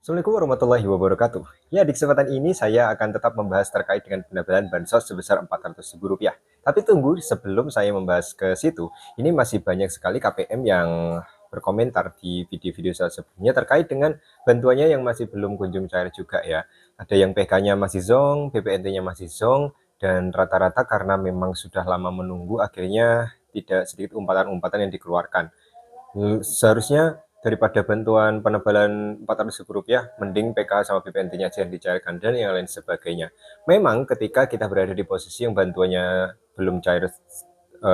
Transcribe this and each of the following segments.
Assalamualaikum warahmatullahi wabarakatuh. Ya, di kesempatan ini saya akan tetap membahas terkait dengan penambahan bansos sebesar Rp400.000. Tapi tunggu, sebelum saya membahas ke situ, ini masih banyak sekali KPM yang berkomentar di video-video saya sebelumnya terkait dengan bantuannya yang masih belum kunjung cair juga ya. Ada yang PK-nya masih zonk, BPNT-nya masih zonk, dan rata-rata karena memang sudah lama menunggu, akhirnya tidak sedikit umpatan-umpatan yang dikeluarkan. Seharusnya daripada bantuan penebalan Rp400.000, mending PK sama BPNT-nya aja yang dicairkan dan yang lain sebagainya. Memang ketika kita berada di posisi yang bantuannya belum cair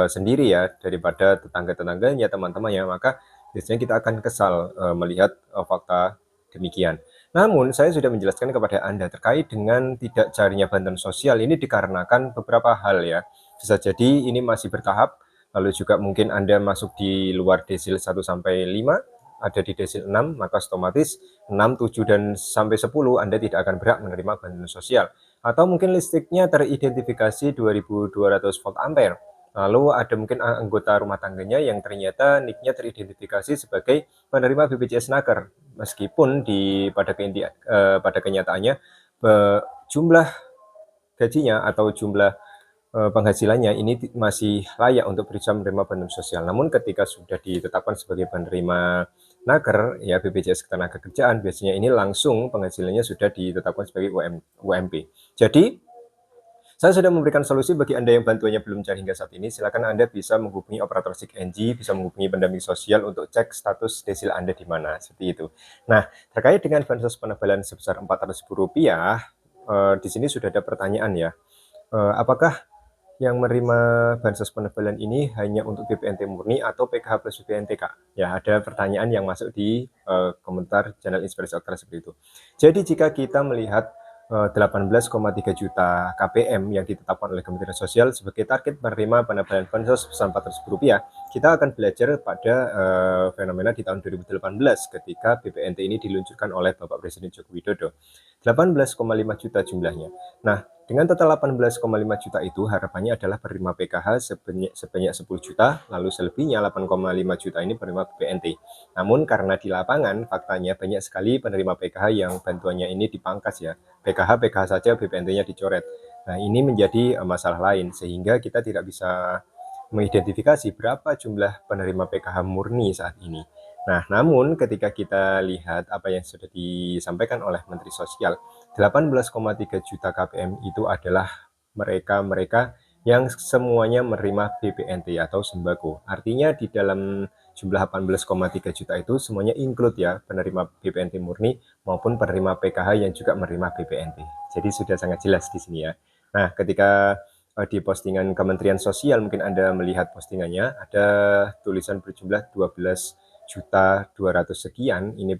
sendiri ya, daripada tetangga-tetangganya, teman-temannya, maka biasanya kita akan kesal melihat fakta demikian. Namun saya sudah menjelaskan kepada Anda terkait dengan tidak cairnya bantuan sosial ini dikarenakan beberapa hal ya. Bisa jadi ini masih bertahap, lalu juga mungkin Anda masuk di luar desil 1 sampai 5, ada di desil 6, maka otomatis 6, 7, dan sampai 10 Anda tidak akan berhak menerima bantuan sosial. Atau mungkin listriknya teridentifikasi 2200 volt ampere. Lalu ada mungkin anggota rumah tangganya yang ternyata NIK-nya teridentifikasi sebagai penerima BPJS Naker. Meskipun pada kenyataannya jumlah gajinya atau jumlah penghasilannya ini masih layak untuk berusaha menerima bantuan sosial. Namun ketika sudah ditetapkan sebagai penerima Naker, ya BPJS Ketenagakerjaan, biasanya ini langsung penghasilannya sudah ditetapkan sebagai UMP. Jadi, saya sudah memberikan solusi bagi Anda yang bantuannya belum cair hingga saat ini. Silakan Anda bisa menghubungi operator SIG-NG, bisa menghubungi pendamping sosial untuk cek status desil Anda di mana, seperti itu. Nah, terkait dengan bansos penebalan sebesar Rp400.000, di sini sudah ada pertanyaan ya. Apakah yang menerima bansos penebalan ini hanya untuk BPNT murni atau PKH plus BPNT, Kak? Ya, ada pertanyaan yang masuk di komentar channel Inspirasi Oktra seperti itu. Jadi jika kita melihat 18,3 juta KPM yang ditetapkan oleh Kementerian Sosial sebagai target menerima penebalan bansos sebesar Rp400.000, kita akan belajar pada fenomena di tahun 2018 ketika BPNT ini diluncurkan oleh Bapak Presiden Joko Widodo. 18,5 juta jumlahnya. Nah, dengan total 18,5 juta itu harapannya adalah penerima PKH sebanyak 10 juta, lalu selebihnya 8,5 juta ini penerima BPNT. Namun karena di lapangan faktanya banyak sekali penerima PKH yang bantuannya ini dipangkas ya. PKH saja BPNT-nya dicoret. Nah, ini menjadi masalah lain sehingga kita tidak bisa mengidentifikasi berapa jumlah penerima PKH murni saat ini. Nah, namun ketika kita lihat apa yang sudah disampaikan oleh Menteri Sosial, 18,3 juta KPM itu adalah mereka-mereka yang semuanya menerima BPNT atau sembako. Artinya di dalam jumlah 18,3 juta itu semuanya include ya, penerima BPNT murni maupun penerima PKH yang juga menerima BPNT. Jadi sudah sangat jelas di sini ya. Nah, ketika di postingan Kementerian Sosial mungkin Anda melihat postingannya, ada tulisan berjumlah 12.200 sekian, ini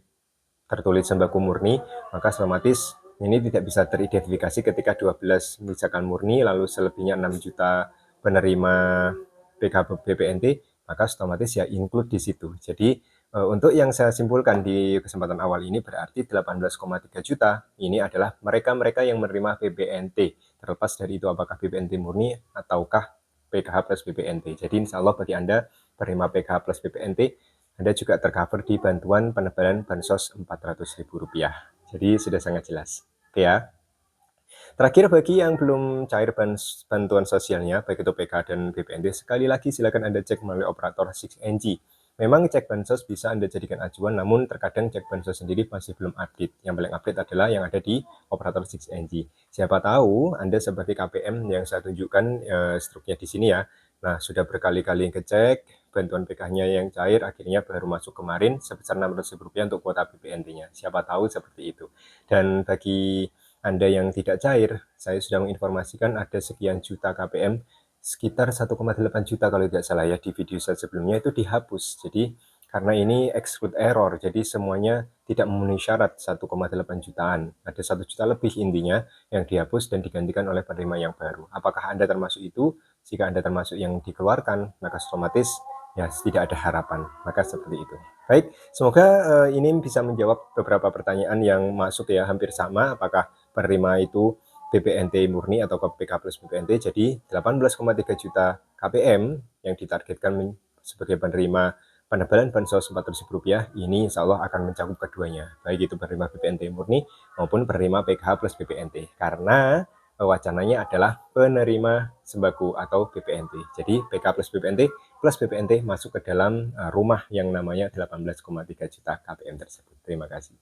tertulis sembako murni, maka otomatis ini tidak bisa teridentifikasi ketika 12 misalkan murni, lalu selebihnya 6 juta penerima PKH BPNT, maka otomatis ya include di situ. Jadi untuk yang saya simpulkan di kesempatan awal ini berarti 18,3 juta ini adalah mereka-mereka yang menerima BPNT, terlepas dari itu apakah BPNT murni ataukah PKH plus BPNT. Jadi insya Allah bagi Anda penerima PKH plus BPNT, Anda juga tercover di bantuan penebalan bansos Rp400.000. Jadi sudah sangat jelas. Oke ya. Terakhir bagi yang belum cair bantuan sosialnya, baik itu PK dan BPNT, sekali lagi silakan Anda cek melalui operator 6NG. Memang cek bansos bisa Anda jadikan acuan, namun terkadang cek bansos sendiri masih belum update. Yang paling update adalah yang ada di operator 6NG. Siapa tahu Anda seperti KPM yang saya tunjukkan struknya di sini ya. Nah, sudah berkali-kali ngecek bantuan PK-nya yang cair, akhirnya baru masuk kemarin sebesar Rp600.000 untuk kuota BPNT-nya. Siapa tahu seperti itu. Dan bagi Anda yang tidak cair, saya sudah menginformasikan ada sekian juta KPM, sekitar 1,8 juta kalau tidak salah ya, di video saya sebelumnya itu dihapus. Jadi karena ini exclude error, jadi semuanya tidak memenuhi syarat 1,8 jutaan. Ada 1 juta lebih intinya yang dihapus dan digantikan oleh penerima yang baru. Apakah Anda termasuk itu? Jika Anda termasuk yang dikeluarkan, maka otomatis ya tidak ada harapan. Maka seperti itu. Baik, semoga ini bisa menjawab beberapa pertanyaan yang masuk ya, hampir sama. Apakah penerima itu BPNT murni atau PK plus BPNT? Jadi 18,3 juta KPM yang ditargetkan sebagai penerima penebalan bansos Rp400.000 ini insya Allah akan mencakup keduanya, baik itu penerima BPNT murni maupun penerima PKH plus BPNT, karena wacananya adalah penerima sembako atau BPNT. Jadi PKH plus BPNT masuk ke dalam rumah yang namanya 18,3 juta KPM tersebut. Terima kasih.